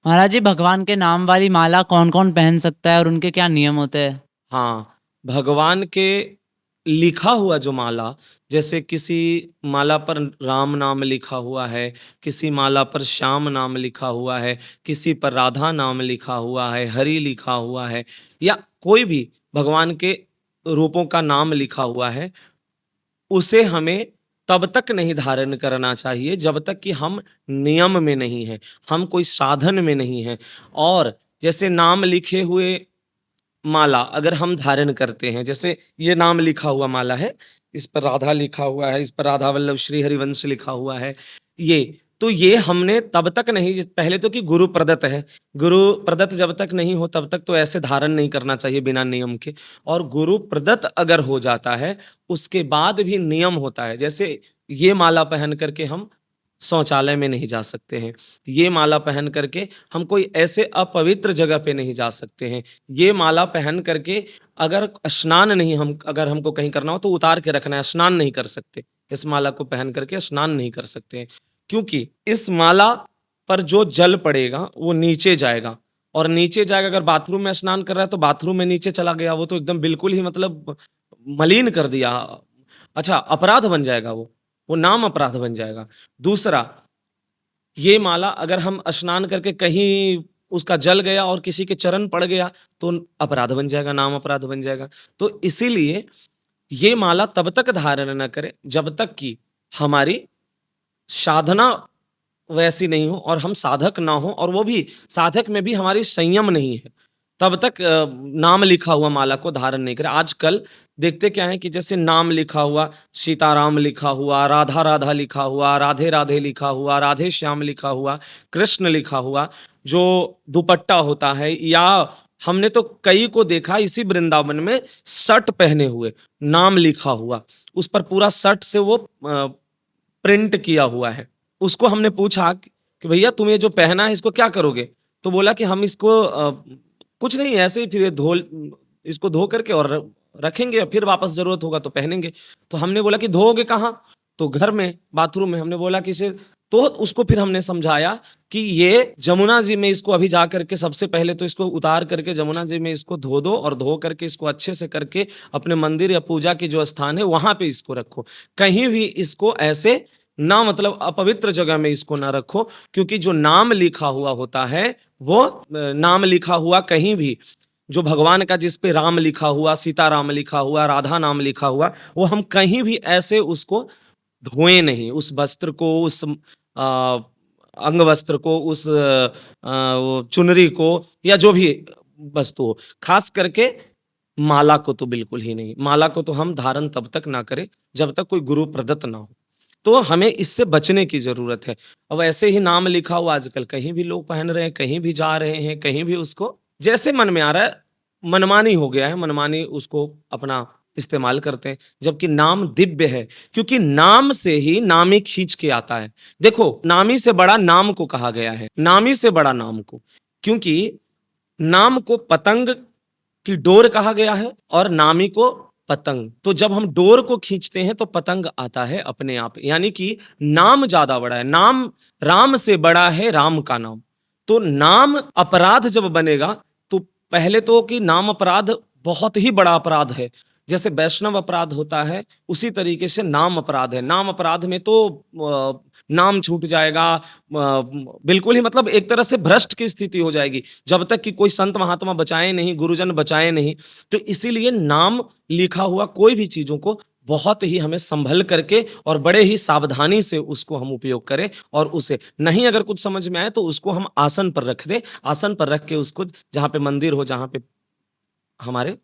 महाराज जी, भगवान के नाम वाली माला कौन-कौन पहन सकता है और उनके क्या नियम होते हैं? हाँ, भगवान के लिखा हुआ जो माला, जैसे किसी माला पर राम नाम लिखा हुआ है, किसी माला पर श्याम नाम लिखा हुआ है, किसी पर राधा नाम लिखा हुआ है, हरि लिखा हुआ है या कोई भी भगवान के रूपों का नाम लिखा हुआ है, उसे हमें तब तक नहीं धारण करना चाहिए जब तक कि हम नियम में नहीं हैं, हम कोई साधन में नहीं हैं। और जैसे नाम लिखे हुए माला अगर हम धारण करते हैं, जैसे ये नाम लिखा हुआ माला है, इस पर राधा लिखा हुआ है, इस पर राधा वल्लभ श्री हरिवंश लिखा हुआ है, तो ये हमने तब तक नहीं, पहले तो कि गुरु प्रदत्त है, गुरु प्रदत्त जब तक नहीं हो तब तक तो ऐसे धारण नहीं करना चाहिए बिना नियम के। और गुरु प्रदत्त अगर हो जाता है, उसके बाद भी नियम होता है। जैसे ये माला पहन करके हम शौचालय में नहीं जा सकते हैं, ये माला पहन करके हम कोई ऐसे अपवित्र जगह पे नहीं जा सकते हैं, ये माला पहन करके अगर स्नान नहीं, हम अगर हमको कहीं करना हो तो उतार के रखना है, स्नान नहीं कर सकते। इस माला को पहन करके स्नान नहीं कर सकते हैं, क्योंकि इस माला पर जो जल पड़ेगा वो नीचे जाएगा, और नीचे जाएगा, अगर बाथरूम में स्नान कर रहा है तो बाथरूम में नीचे चला गया, वो तो एकदम बिल्कुल ही मतलब मलिन कर दिया। अच्छा, अपराध बन जाएगा वो नाम अपराध बन जाएगा। दूसरा, ये माला अगर हम स्नान करके कहीं उसका जल गया और किसी के चरण पड़ गया तो अपराध बन जाएगा, नाम अपराध बन जाएगा। तो इसीलिए ये माला तब तक धारण न करें जब तक कि हमारी साधना वैसी नहीं हो और हम साधक ना हो, और वो भी साधक में भी हमारी संयम नहीं है, तब तक नाम लिखा हुआ माला को धारण नहीं करें। आजकल देखते क्या है कि जैसे नाम लिखा हुआ, सीताराम लिखा हुआ, राधा राधा लिखा हुआ, राधे राधे लिखा हुआ, राधे श्याम लिखा हुआ, कृष्ण लिखा हुआ, जो दुपट्टा होता है, या हमने तो कई को देखा इसी वृंदावन में शर्ट पहने हुए, नाम लिखा हुआ, उस पर पूरा शर्ट से वो प्रिंट किया हुआ है। उसको हमने पूछा कि भैया तुम ये जो पहना है इसको क्या करोगे? तो बोला कि हम इसको कुछ नहीं, ऐसे ही फिर इसको धो करके और रखेंगे, फिर वापस ज़रूरत होगा तो पहनेंगे। तो हमने बोला कि धोओगे कहाँ? तो घर में, बाथरूम में। हमने बोला कि इसे, तो उसको फिर हमने समझाया कि ये जमुना जी में इसको अभी जा करके सबसे पहले तो इसको उतार करके जमुना जी में इसको धो दो, और धो करके इसको अच्छे से करके अपने मंदिर या पूजा के जो स्थान है वहाँ पे इसको रखो। कहीं भी इसको ऐसे ना, मतलब अपवित्र जगह में इसको ना रखो, क्योंकि जो नाम लिखा हुआ होता है वो नाम लिखा हुआ कहीं भी, जो भगवान का जिस पे राम लिखा हुआ, सीता राम लिखा हुआ, राधा नाम लिखा हुआ, वो हम कहीं भी ऐसे उसको धोएं नहीं, उस वस्त्र को, उस अंग वस्त्र को, उस वो चुनरी को, या जो भी वस्तु हो, खास करके माला को तो बिल्कुल ही नहीं। माला को तो हम धारण तब तक ना करें जब तक कोई गुरु प्रदत्त ना हो, तो हमें इससे बचने की जरूरत है। अब ऐसे ही नाम लिखा हुआ आजकल कहीं भी लोग पहन रहे हैं, कहीं भी जा रहे हैं, कहीं भी उसको जैसे मन में आ रहा है, मनमानी हो गया है, मनमानी उसको अपना इस्तेमाल करते हैं, जबकि नाम दिव्य है, क्योंकि नाम से ही नामी खींच के आता है। देखो, नामी से बड़ा नाम को कहा गया है, नामी से बड़ा नाम को, क्योंकि नाम को पतंग की डोर कहा गया है और नामी को पतंग। तो जब हम डोर को खींचते हैं तो पतंग आता है अपने आप, यानी कि नाम ज्यादा बड़ा है। नाम राम से बड़ा है, राम का नाम। तो नाम अपराध जब बनेगा, तो पहले तो कि नाम अपराध बहुत ही बड़ा अपराध है, जैसे वैष्णव अपराध होता है उसी तरीके से नाम अपराध है। नाम अपराध में तो नाम छूट जाएगा, बिल्कुल ही, मतलब एक तरह से भ्रष्ट की स्थिति हो जाएगी जब तक कि कोई संत महात्मा बचाए नहीं, गुरुजन बचाए नहीं। तो इसीलिए नाम लिखा हुआ कोई भी चीजों को बहुत ही हमें संभल करके और बड़े ही सावधानी से उसको हम उपयोग करें, और उसे नहीं अगर कुछ समझ में आए तो उसको हम आसन पर रख दें, आसन पर रख के उसको, जहाँ पे मंदिर हो, जहाँ पे हमारे